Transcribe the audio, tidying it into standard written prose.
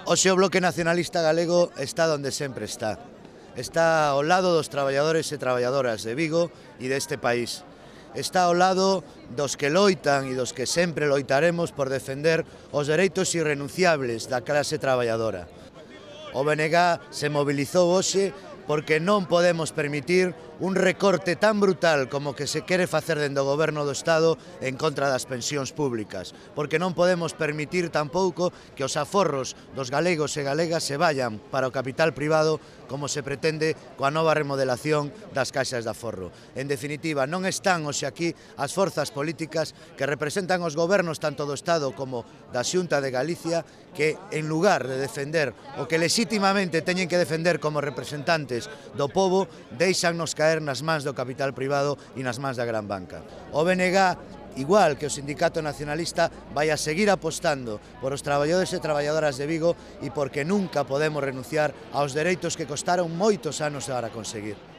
Hoxe o Bloque Nacionalista Galego está onde sempre está. Está ao lado dos traballadores e traballadoras de Vigo e deste país. Está ao lado dos que loitan e dos que sempre loitaremos por defender os dereitos irrenunciables da clase traballadora. O BNG se mobilizou hoxe porque non podemos permitir un recorte tan brutal como que se quere facer dende o Goberno do Estado en contra das pensións públicas, porque non podemos permitir tampouco que os aforros dos galegos e galegas se vayan para o capital privado como se pretende coa nova remodelación das caixas de aforro. En definitiva, non están hoxe aquí as forzas políticas que representan os gobernos tanto do Estado como da Xunta de Galicia que, en lugar de defender o que legitimamente teñen que defender como representantes do povo, deixannos caer nas mans do capital privado e nas mans da gran banca. O BNG, igual que o Sindicato Nacionalista, vai a seguir apostando por os traballadores e traballadoras de Vigo e porque nunca podemos renunciar aos dereitos que costaron moitos anos para conseguir.